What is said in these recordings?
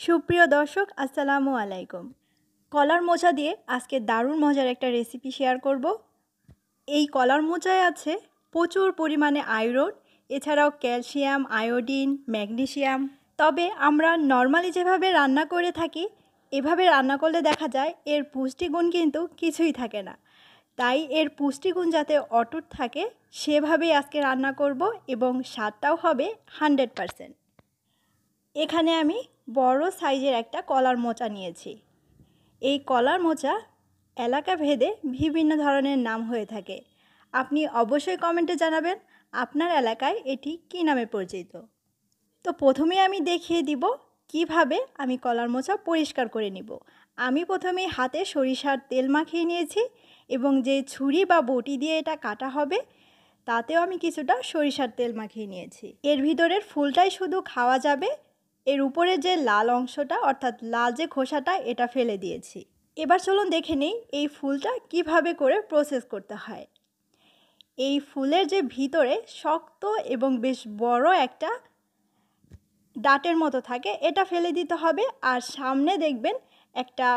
সুপ্রিয় দর্শক আসসালামু আলাইকুম। কলার মোচা দিয়ে আজকে দারুণ মজার একটা রেসিপি শেয়ার করব। এই কলার মোচায় আছে প্রচুর পরিমাণে আয়রন, এছাড়াও ক্যালসিয়াম, আয়োডিন, ম্যাগনেসিয়াম। তবে আমরা নর্মালি যেভাবে রান্না করে থাকি এভাবে রান্না করলে দেখা যায় এর পুষ্টিগুণ কিন্তু কিছুই থাকে না। তাই এর পুষ্টিগুণ যাতে অটুট থাকে সেভাবেই আজকে রান্না করব এবং স্বাদটাও হবে 100%। এখানে আমি বড় সাইজের একটা কলার মোচা নিয়েছি। এই কলার মোচা এলাকা ভেদে বিভিন্ন ধরনের নাম হয়ে থাকে। আপনি অবশ্যই কমেন্টে জানাবেন আপনার এলাকায় এটি কী নামে পরিচিত। তো প্রথমেই আমি দেখিয়ে দিব কিভাবে আমি কলার মোচা পরিষ্কার করে নিব। আমি প্রথমেই হাতে সরিষার তেল মাখিয়ে নিয়েছি এবং যে ছুরি বা বটি দিয়ে এটা কাটা হবে তাতেও আমি কিছুটা সরিষার তেল মাখিয়ে নিয়েছি। এর ভিতরের ফুলটাই শুধু খাওয়া যাবে, এর উপরে যে লাল অংশটা অর্থাৎ লাল যে খোসাটা এটা ফেলে দিয়েছি। এবার চলুন দেখে নিই এই ফুলটা কিভাবে করে প্রসেস করতে হয়। এই ফুলের যে ভিতরে শক্ত এবং বেশ বড় একটা ডাটের মতো থাকে এটা ফেলে দিতে হবে, আর সামনে দেখবেন একটা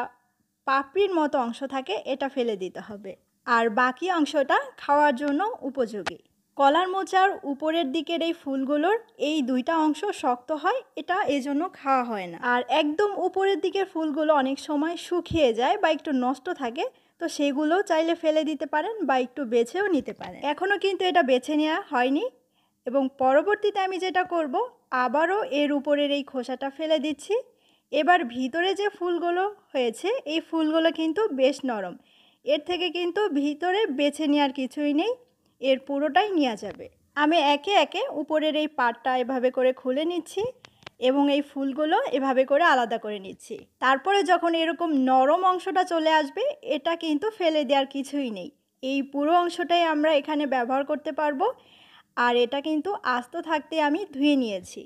পাপড়ির মতো অংশ থাকে এটা ফেলে দিতে হবে, আর বাকি অংশটা খাওয়ার জন্য উপযোগী। কলার মোচার উপরের দিকের এই ফুলগুলোর এই দুইটা অংশ শক্ত হয়, এটা এজন্য খাওয়া হয় না। আর একদম উপরের দিকের ফুলগুলো অনেক সময় শুকিয়ে যায় বা একটু নষ্ট থাকে, তো সেগুলো চাইলে ফেলে দিতে পারেন বা একটু বেছেও নিতে পারেন। এখনও কিন্তু এটা বেছে নেওয়া হয়নি এবং পরবর্তীতে আমি যেটা করব আবারও এর উপরের এই খোসাটা ফেলে দিচ্ছি। এবার ভিতরে যে ফুলগুলো হয়েছে এই ফুলগুলো কিন্তু বেশ নরম, এর থেকে কিন্তু ভিতরে বেছে নেওয়ার কিছুই নেই, এর পুরোটাই নেওয়া যাবে। আমি একে একে উপরের এই পাটটা এভাবে করে খুলে নিচ্ছি এবং এই ফুলগুলো এভাবে করে আলাদা করে নিচ্ছি। তারপরে যখন এরকম নরম অংশটা চলে আসবে এটা কিন্তু ফেলে দেওয়ার কিছুই নেই, এই পুরো অংশটাই আমরা এখানে ব্যবহার করতে পারবো। আর এটা কিন্তু আস্ত থাকতে আমি ধুয়ে নিয়েছি।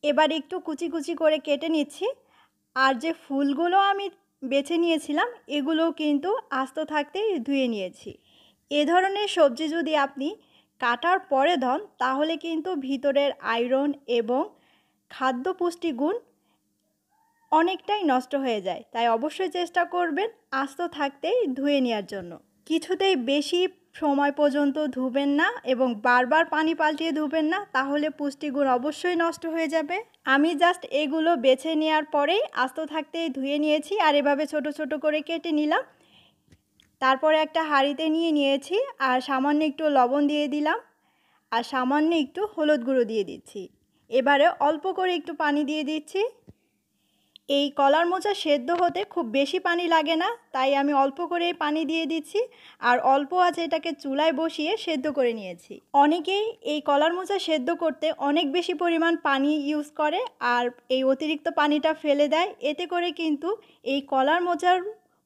এবার একটু কুচি কুচি করে কেটে নিচ্ছি। আর যে ফুলগুলো আমি বেছে নিয়েছিলাম এগুলোও কিন্তু আস্ত থাকতেই ধুয়ে নিয়েছি। এ ধরনের সবজি যদি আপনি কাটার পরে ধন তাহলে কিন্তু ভিতরের আয়রন এবং খাদ্য পুষ্টিগুণ অনেকটাই নষ্ট হয়ে যায়, তাই অবশ্যই চেষ্টা করবেন আস্ত থাকতেই ধুয়ে নেওয়ার জন্য। কিছুতেই বেশি সময় পর্যন্ত ধুবেন না এবং বারবার পানি পাল্টিয়ে ধুবেন না, তাহলে পুষ্টিগুণ অবশ্যই নষ্ট হয়ে যাবে। আমি জাস্ট এগুলো বেছে নেওয়ার পরেই আস্ত থাকতেই ধুয়ে নিয়েছি আর এভাবে ছোট ছোট করে কেটে নিলাম। তারপরে একটা হাঁড়িতে নিয়ে নিয়েছি আর সামান্য একটু লবণ দিয়ে দিলাম আর সামান্য একটু হলুদ গুঁড়ো দিয়ে দিচ্ছি। এবারে অল্প করে একটু পানি দিয়ে দিচ্ছি। এই কলার মোচা সেদ্ধ হতে খুব বেশি পানি লাগে না, তাই আমি অল্প করেই পানি দিয়ে দিচ্ছি আর অল্প আছে এটাকে চুলায় বসিয়ে সেদ্ধ করে নিয়েছি। অনেকেই এই কলার মোচা সেদ্ধ করতে অনেক বেশি পরিমাণ পানি ইউজ করে আর এই অতিরিক্ত পানিটা ফেলে দেয়, এতে করে কিন্তু এই কলার মোচার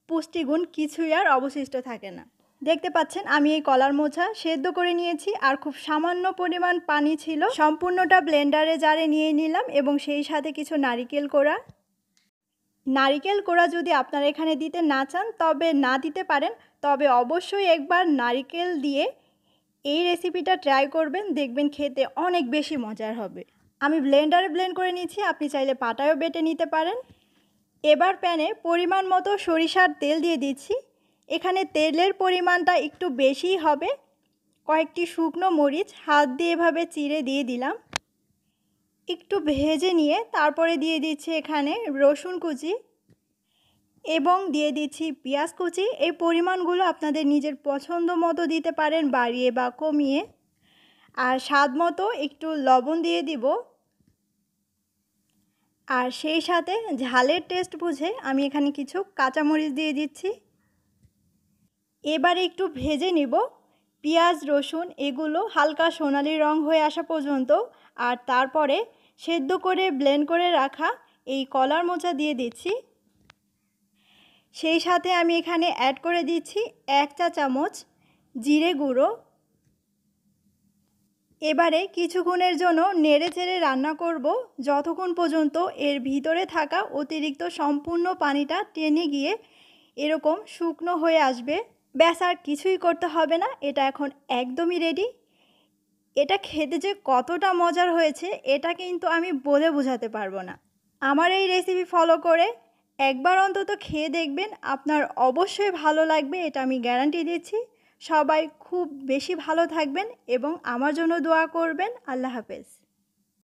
পুষ্টিগুণ কিছুই আর অবশিষ্ট থাকে না। দেখতে পাচ্ছেন আমি এই কলার মোচা সেদ্ধ করে নিয়েছি আর খুব সামান্য পরিমাণ পানি ছিল, সম্পূর্ণটা ব্লেন্ডারে জারে নিয়ে নিলাম এবং সেই সাথে কিছু নারিকেল কোড়া যদি আপনারা এখানে দিতে না চান তবে না দিতে পারেন, তবে অবশ্যই একবার নারিকেল দিয়ে এই রেসিপিটা ট্রাই করবেন, দেখবেন খেতে অনেক বেশি মজার হবে। আমি ব্লেন্ডারে ব্লেন্ড করে নিচ্ছি, আপনি চাইলে পাটায়ও বেটে নিতে পারেন। এবার প্যানে পরিমাণ মতো সরিষার তেল দিয়ে দিচ্ছি। এখানে তেলের পরিমাণটা একটু বেশিই হবে। কয়েকটি শুকনো মরিচ হাত দিয়ে এভাবে চিড়ে দিয়ে দিলাম, একটু ভেজে নিয়ে তারপরে দিয়ে দিচ্ছি এখানে রসুন কুচি এবং দিয়ে দিচ্ছি পেঁয়াজ কুচি। এই পরিমাণগুলো আপনাদের নিজের পছন্দ মতো দিতে পারেন, বাড়িয়ে বা কমিয়ে। আর স্বাদ মতো একটু লবণ দিয়ে দিব আর সেই সাথে ঝালের টেস্ট বুঝে আমি এখানে কিছু কাঁচামরিচ দিয়ে দিচ্ছি। এবারে একটু ভেজে নিব পেঁয়াজ রসুন এগুলো হালকা সোনালি রং হয়ে আসা পর্যন্ত, আর তারপরে সেদ্ধ করে ব্লেন্ড করে রাখা এই কলার মোচা দিয়ে দিচ্ছি। সেই সাথে আমি এখানে অ্যাড করে দিচ্ছি 1 চা চামচ জিরে গুঁড়ো। এবারে কিছুক্ষণের জন্য নেড়ে চেড়ে রান্না করব যতক্ষণ পর্যন্ত এর ভিতরে থাকা অতিরিক্ত সম্পূর্ণ পানিটা টেনে গিয়ে এরকম শুকনো হয়ে আসবে। ব্যাস আর কিছুই করতে হবে না, এটা এখন একদমই রেডি। এটা খেতে যে কতটা মজার হয়েছে এটা কিন্তু আমি বলে বোঝাতে পারবো না। আমার এই রেসিপি ফলো করে একবার অন্তত খেয়ে দেখবেন, আপনার অবশ্যই ভালো লাগবে, এটা আমি গ্যারান্টি দিচ্ছি। সবাই খুব বেশি ভালো থাকবেন এবং আমার জন্য দোয়া করবেন। আল্লাহ হাফেজ।